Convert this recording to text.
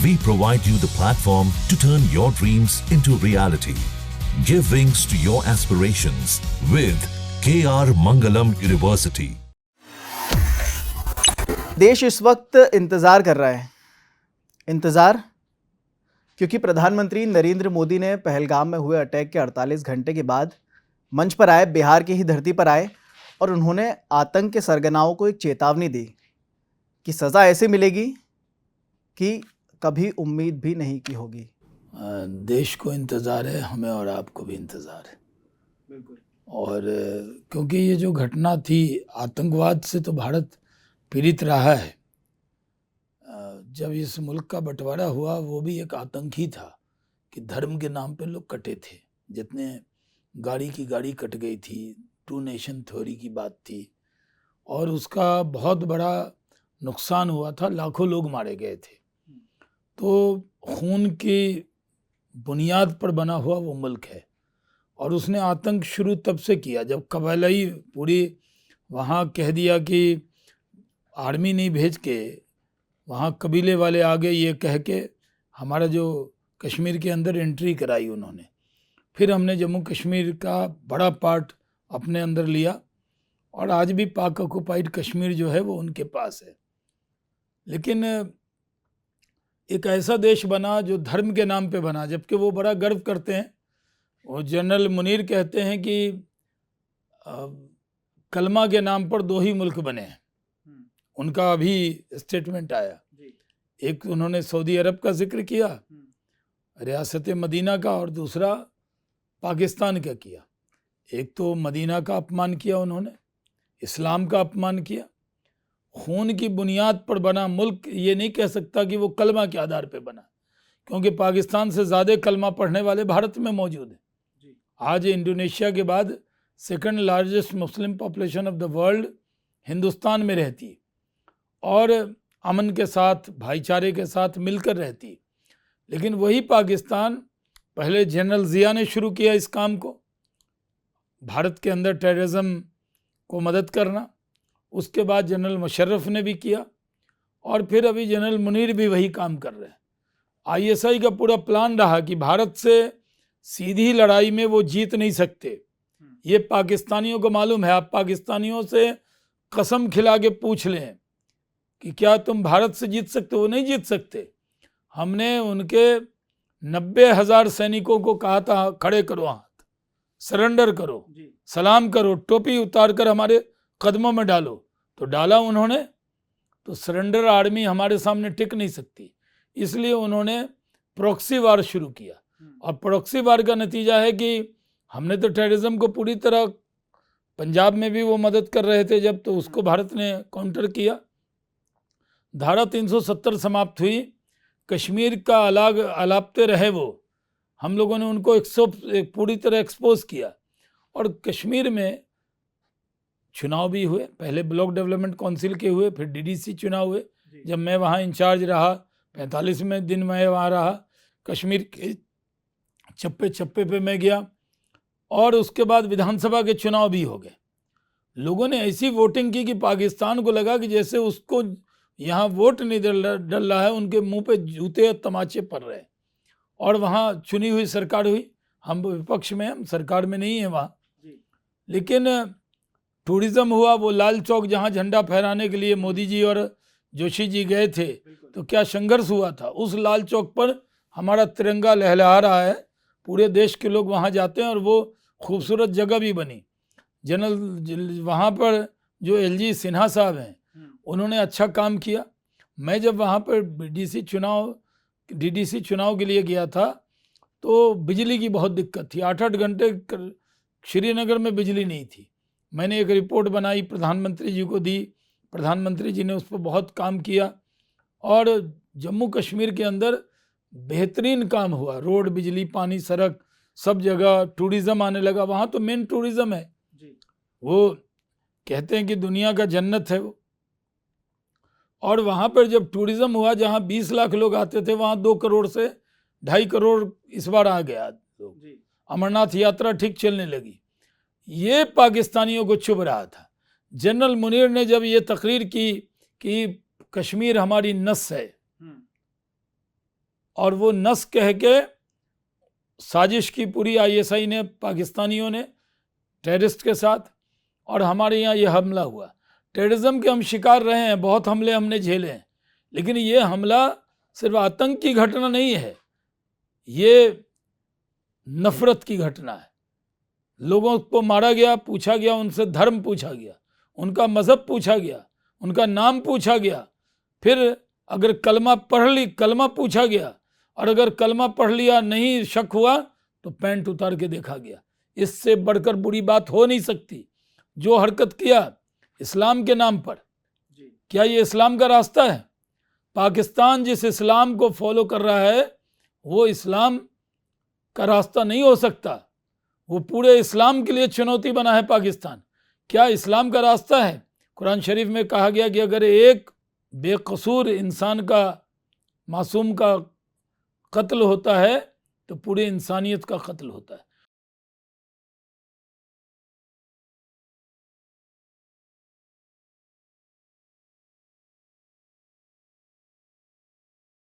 We provide you the platform to turn your dreams into reality. Give wings to your aspirations with KR Mangalam University. देश इस वक्त इंतज़ार कर रहा है। इंतज़ार क्योंकि प्रधानमंत्री नरेंद्र मोदी ने पहलगाम में हुए अटैक के 48 घंटे के बाद मंच पर आए, बिहार की ही धरती पर आए और उन्होंने आतंक के सरगनाओं को एक चेतावनी दी कि सज़ा ऐसे मिलेगी कि कभी उम्मीद भी नहीं की होगी। देश को इंतज़ार है, हमें और आपको भी इंतज़ार है। बिल्कुल। और क्योंकि ये जो घटना थी, आतंकवाद से तो भारत पीड़ित रहा है। जब इस मुल्क का बंटवारा हुआ वो भी एक आतंक ही था कि धर्म के नाम पे लोग कटे थे। जितने गाड़ी की गाड़ी कट गई थी, टू नेशन थ्योरी की बात थी और उसका बहुत बड़ा नुकसान हुआ था, लाखों लोग मारे गए थे। तो खून की बुनियाद पर बना हुआ वो मुल्क है और उसने आतंक शुरू तब से किया जब कबायली पूरी वहाँ कह दिया कि आर्मी नहीं भेज के वहाँ कबीले वाले आ गए, ये कह के हमारा जो कश्मीर के अंदर एंट्री कराई उन्होंने। फिर हमने जम्मू कश्मीर का बड़ा पार्ट अपने अंदर लिया और आज भी पाक ऑक्युपाइड कश्मीर जो है वो उनके पास है। लेकिन एक ऐसा देश बना जो धर्म के नाम पे बना, जबकि वो बड़ा गर्व करते हैं। वो जनरल मुनीर कहते हैं कि कलमा के नाम पर 2 ही मुल्क बने हैं। उनका अभी स्टेटमेंट आया, एक उन्होंने सऊदी अरब का जिक्र किया, रियासत मदीना का, और दूसरा पाकिस्तान का किया। एक तो मदीना का अपमान किया उन्होंने, इस्लाम का अपमान किया। खून की बुनियाद पर बना मुल्क ये नहीं कह सकता कि वो कलमा के आधार पे बना, क्योंकि पाकिस्तान से ज़्यादा कलमा पढ़ने वाले भारत में मौजूद हैं। आज इंडोनेशिया के बाद second largest Muslim population of the world Hindustan में रहती है और अमन के साथ, भाईचारे के साथ मिलकर रहती है। लेकिन वही पाकिस्तान, पहले जनरल ज़िया ने शुरू किया इस काम को, भारत के अंदर टेररिज्म को मदद करना, उसके बाद जनरल मुशर्रफ ने भी किया और फिर अभी जनरल मुनीर भी वही काम कर रहे हैं। आईएसआई का पूरा प्लान रहा कि भारत से सीधी लड़ाई में वो जीत नहीं सकते। ये पाकिस्तानियों को मालूम है। आप पाकिस्तानियों से कसम खिला के पूछ लें कि क्या तुम भारत से जीत सकते हो? वो नहीं जीत सकते। हमने उनके 90,000 सैनिकों को कहा था खड़े करो हाथ, सरेंडर करो, सलाम करो, टोपी उतार कर हमारे कदमों में डालो, तो डाला उन्होंने। तो सरेंडर आर्मी हमारे सामने टिक नहीं सकती, इसलिए उन्होंने प्रॉक्सी वार शुरू किया। और प्रॉक्सी वार का नतीजा है कि हमने तो टेररिज्म को पूरी तरह, पंजाब में भी वो मदद कर रहे थे जब, तो उसको भारत ने काउंटर किया। धारा 370 समाप्त हुई, कश्मीर का अलग अलापते रहे वो, हम लोगों ने उनको पूरी तरह एक्सपोज किया। और कश्मीर में चुनाव भी हुए, पहले ब्लॉक डेवलपमेंट काउंसिल के हुए, फिर डीडीसी चुनाव हुए। जब मैं वहाँ इंचार्ज रहा, 45वें दिन मैं वहाँ रहा, कश्मीर के चप्पे चप्पे पे मैं गया और उसके बाद विधानसभा के चुनाव भी हो गए। लोगों ने ऐसी वोटिंग की कि पाकिस्तान को लगा कि जैसे उसको यहाँ वोट नहीं डल रहा है, उनके मुंह पे जूते और तमाचे पड़ रहे हैं। और वहाँ चुनी हुई सरकार हुई, हम विपक्ष में, हम सरकार में नहीं है वहाँ। लेकिन टूरिज्म हुआ, वो लाल चौक जहाँ झंडा फहराने के लिए मोदी जी और जोशी जी गए थे, तो क्या संघर्ष हुआ था। उस लाल चौक पर हमारा तिरंगा लहलहा रहा है, पूरे देश के लोग वहाँ जाते हैं और वो खूबसूरत जगह भी बनी। जनरल वहाँ पर जो एलजी सिन्हा साहब हैं, उन्होंने अच्छा काम किया। मैं जब वहाँ पर डीडीसी चुनाव के लिए गया था तो बिजली की बहुत दिक्कत थी, 8-8 घंटे श्रीनगर में बिजली नहीं थी। मैंने एक रिपोर्ट बनाई, प्रधानमंत्री जी को दी, प्रधानमंत्री जी ने उस पर बहुत काम किया और जम्मू कश्मीर के अंदर बेहतरीन काम हुआ। रोड, बिजली, पानी, सड़क, सब जगह टूरिज़्म आने लगा। वहाँ तो मेन टूरिज़्म है जी। वो कहते हैं कि दुनिया का जन्नत है वो। और वहाँ पर जब टूरिज़्म हुआ, जहाँ 20 लाख लोग आते थे, वहाँ 2 करोड़ से 2.5 करोड़ इस बार आ गया लोग। अमरनाथ यात्रा ठीक चलने लगी। ये पाकिस्तानियों को चुभ रहा था। जनरल मुनीर ने जब ये तकरीर की कि कश्मीर हमारी नस है, और वो नस कह के साजिश की पूरी आईएसआई ने, पाकिस्तानियों ने टेररिस्ट के साथ, और हमारे यहाँ ये हमला हुआ। टेररिज्म के हम शिकार रहे हैं, बहुत हमले हमने झेले हैं, लेकिन ये हमला सिर्फ आतंक की घटना नहीं है, ये नफरत की घटना है। लोगों को मारा गया, पूछा गया उनसे धर्म पूछा गया, उनका मज़हब पूछा गया, उनका नाम पूछा गया, फिर अगर कलमा पूछा गया, और अगर कलमा पढ़ लिया नहीं शक हुआ तो पैंट उतार के देखा गया। इससे बढ़कर बुरी बात हो नहीं सकती। जो हरकत किया इस्लाम के नाम पर, क्या ये इस्लाम का रास्ता है? पाकिस्तान जिस इस्लाम को फॉलो कर रहा है वो इस्लाम का रास्ता नहीं हो सकता। वो पूरे इस्लाम के लिए चुनौती बना है पाकिस्तान। क्या इस्लाम का रास्ता है? कुरान शरीफ में कहा गया कि अगर एक बेकसूर इंसान का, मासूम का कत्ल होता है तो पूरी इंसानियत का कत्ल होता है।